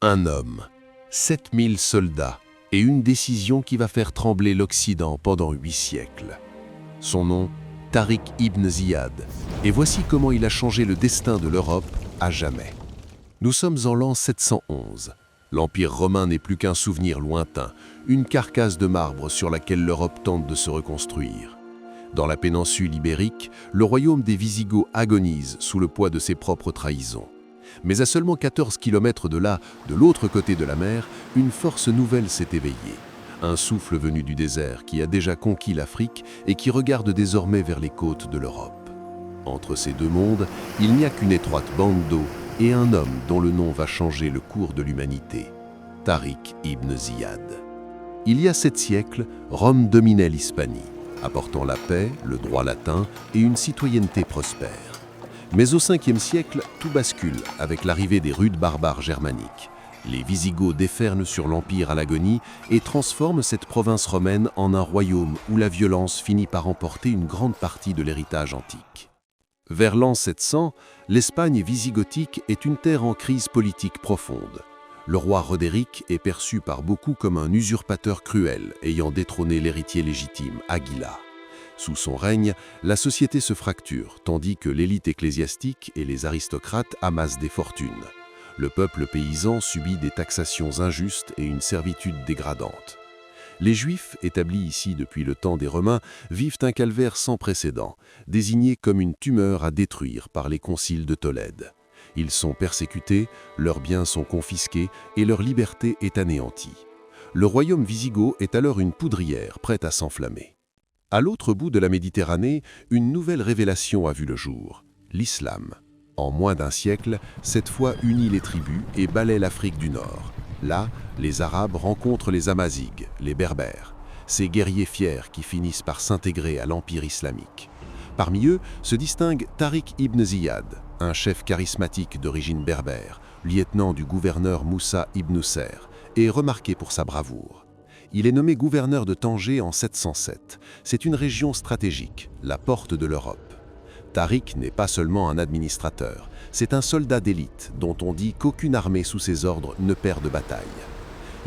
Un homme, 7000 soldats et une décision qui va faire trembler l'Occident pendant 8 siècles. Son nom, Tariq ibn Ziyad, et voici comment il a changé le destin de l'Europe à jamais. Nous sommes en l'an 711. L'Empire romain n'est plus qu'un souvenir lointain, une carcasse de marbre sur laquelle l'Europe tente de se reconstruire. Dans la péninsule ibérique, le royaume des Wisigoths agonise sous le poids de ses propres trahisons. Mais à seulement 14 km de là, de l'autre côté de la mer, une force nouvelle s'est éveillée. Un souffle venu du désert qui a déjà conquis l'Afrique et qui regarde désormais vers les côtes de l'Europe. Entre ces deux mondes, il n'y a qu'une étroite bande d'eau et un homme dont le nom va changer le cours de l'humanité, Tariq ibn Ziyad. Il y a 7 siècles, Rome dominait l'Hispanie, apportant la paix, le droit latin et une citoyenneté prospère. Mais au 5e siècle, tout bascule avec l'arrivée des rudes barbares germaniques. Les Wisigoths déferlent sur l'Empire à l'agonie et transforment cette province romaine en un royaume où la violence finit par emporter une grande partie de l'héritage antique. Vers l'an 700, l'Espagne wisigothique est une terre en crise politique profonde. Le roi Roderick est perçu par beaucoup comme un usurpateur cruel ayant détrôné l'héritier légitime, Aguila. Sous son règne, la société se fracture, tandis que l'élite ecclésiastique et les aristocrates amassent des fortunes. Le peuple paysan subit des taxations injustes et une servitude dégradante. Les Juifs, établis ici depuis le temps des Romains, vivent un calvaire sans précédent, désigné comme une tumeur à détruire par les conciles de Tolède. Ils sont persécutés, leurs biens sont confisqués et leur liberté est anéantie. Le royaume wisigoth est alors une poudrière prête à s'enflammer. À l'autre bout de la Méditerranée, une nouvelle révélation a vu le jour, l'islam. En moins d'un siècle, cette foi unit les tribus et balaie l'Afrique du Nord. Là, les Arabes rencontrent les Amazighs, les Berbères, ces guerriers fiers qui finissent par s'intégrer à l'Empire islamique. Parmi eux se distingue Tariq ibn Ziyad, un chef charismatique d'origine berbère, lieutenant du gouverneur Moussa ibn Nusayr, et remarqué pour sa bravoure. Il est nommé gouverneur de Tanger en 707. C'est une région stratégique, la porte de l'Europe. Tariq n'est pas seulement un administrateur, c'est un soldat d'élite dont on dit qu'aucune armée sous ses ordres ne perd de bataille.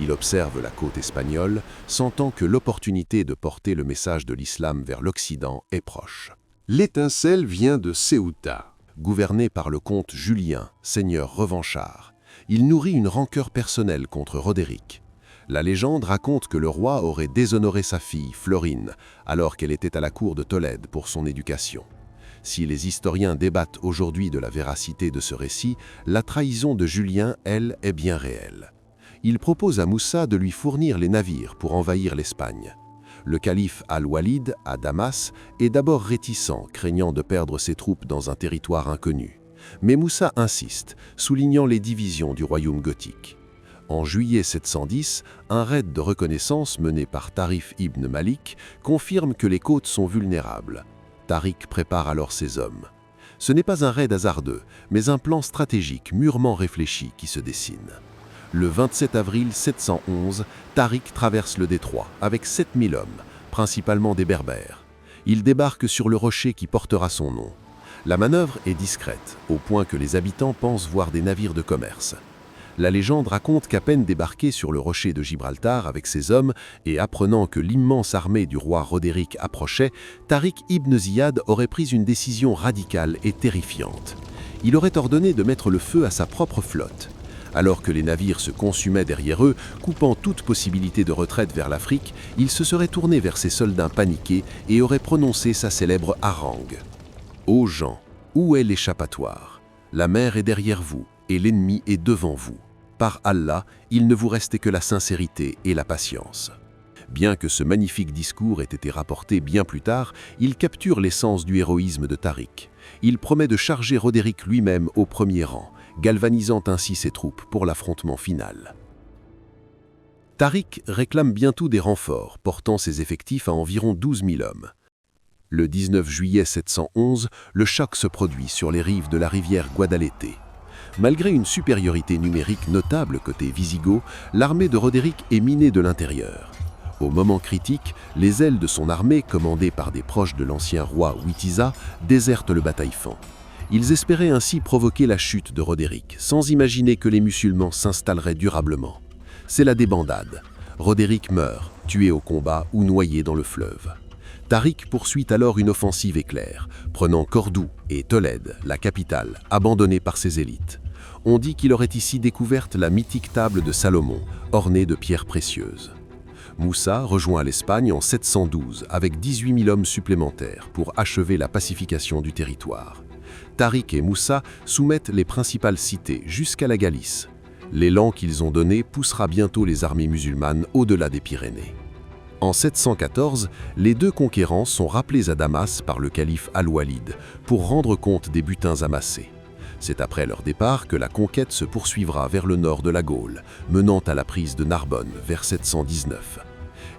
Il observe la côte espagnole, sentant que l'opportunité de porter le message de l'islam vers l'Occident est proche. L'étincelle vient de Ceuta. Gouverné par le comte Julien, seigneur revanchard, il nourrit une rancœur personnelle contre Roderick. La légende raconte que le roi aurait déshonoré sa fille, Florine, alors qu'elle était à la cour de Tolède pour son éducation. Si les historiens débattent aujourd'hui de la véracité de ce récit, la trahison de Julien, elle, est bien réelle. Il propose à Moussa de lui fournir les navires pour envahir l'Espagne. Le calife Al-Walid, à Damas, est d'abord réticent, craignant de perdre ses troupes dans un territoire inconnu. Mais Moussa insiste, soulignant les divisions du royaume gothique. En juillet 710, un raid de reconnaissance mené par Tarif ibn Malik confirme que les côtes sont vulnérables. Tariq prépare alors ses hommes. Ce n'est pas un raid hasardeux, mais un plan stratégique mûrement réfléchi qui se dessine. Le 27 avril 711, Tariq traverse le détroit avec 7000 hommes, principalement des Berbères. Il débarque sur le rocher qui portera son nom. La manœuvre est discrète, au point que les habitants pensent voir des navires de commerce. La légende raconte qu'à peine débarqué sur le rocher de Gibraltar avec ses hommes et apprenant que l'immense armée du roi Roderick approchait, Tariq ibn Ziyad aurait pris une décision radicale et terrifiante. Il aurait ordonné de mettre le feu à sa propre flotte. Alors que les navires se consumaient derrière eux, coupant toute possibilité de retraite vers l'Afrique, il se serait tourné vers ses soldats paniqués et aurait prononcé sa célèbre harangue. « Ô gens, où est l'échappatoire? La mer est derrière vous et l'ennemi est devant vous. Par Allah, il ne vous restait que la sincérité et la patience. » Bien que ce magnifique discours ait été rapporté bien plus tard, il capture l'essence du héroïsme de Tariq. Il promet de charger Roderick lui-même au premier rang, galvanisant ainsi ses troupes pour l'affrontement final. Tariq réclame bientôt des renforts, portant ses effectifs à environ 12 000 hommes. Le 19 juillet 711, le choc se produit sur les rives de la rivière Guadalete. Malgré une supériorité numérique notable côté Wisigoth, l'armée de Roderick est minée de l'intérieur. Au moment critique, les ailes de son armée, commandées par des proches de l'ancien roi Witiza, désertent le bataillon. Ils espéraient ainsi provoquer la chute de Roderick, sans imaginer que les musulmans s'installeraient durablement. C'est la débandade. Roderick meurt, tué au combat ou noyé dans le fleuve. Tariq poursuit alors une offensive éclair, prenant Cordoue et Tolède, la capitale, abandonnée par ses élites. On dit qu'il aurait ici découverte la mythique table de Salomon, ornée de pierres précieuses. Moussa rejoint l'Espagne en 712 avec 18 000 hommes supplémentaires pour achever la pacification du territoire. Tariq et Moussa soumettent les principales cités jusqu'à la Galice. L'élan qu'ils ont donné poussera bientôt les armées musulmanes au-delà des Pyrénées. En 714, les deux conquérants sont rappelés à Damas par le calife Al-Walid pour rendre compte des butins amassés. C'est après leur départ que la conquête se poursuivra vers le nord de la Gaule, menant à la prise de Narbonne vers 719.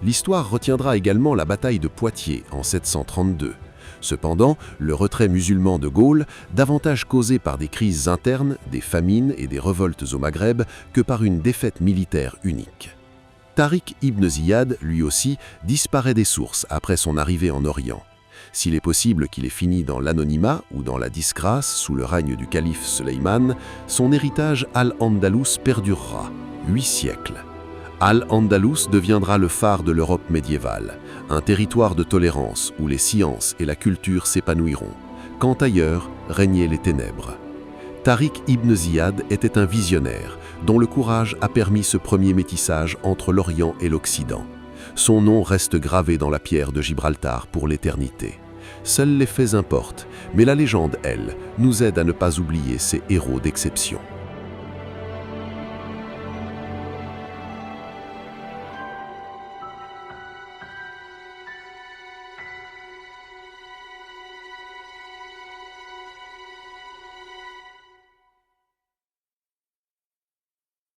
L'histoire retiendra également la bataille de Poitiers en 732. Cependant, le retrait musulman de Gaule, davantage causé par des crises internes, des famines et des révoltes au Maghreb que par une défaite militaire unique. Tariq ibn Ziyad, lui aussi, disparaît des sources après son arrivée en Orient. S'il est possible qu'il ait fini dans l'anonymat ou dans la disgrâce sous le règne du calife Sulayman, son héritage Al-Andalus perdurera, 8 siècles. Al-Andalus deviendra le phare de l'Europe médiévale, un territoire de tolérance où les sciences et la culture s'épanouiront, quand ailleurs régnaient les ténèbres. Tariq ibn Ziyad était un visionnaire, dont le courage a permis ce premier métissage entre l'Orient et l'Occident. Son nom reste gravé dans la pierre de Gibraltar pour l'éternité. Seuls les faits importent, mais la légende, elle, nous aide à ne pas oublier ces héros d'exception.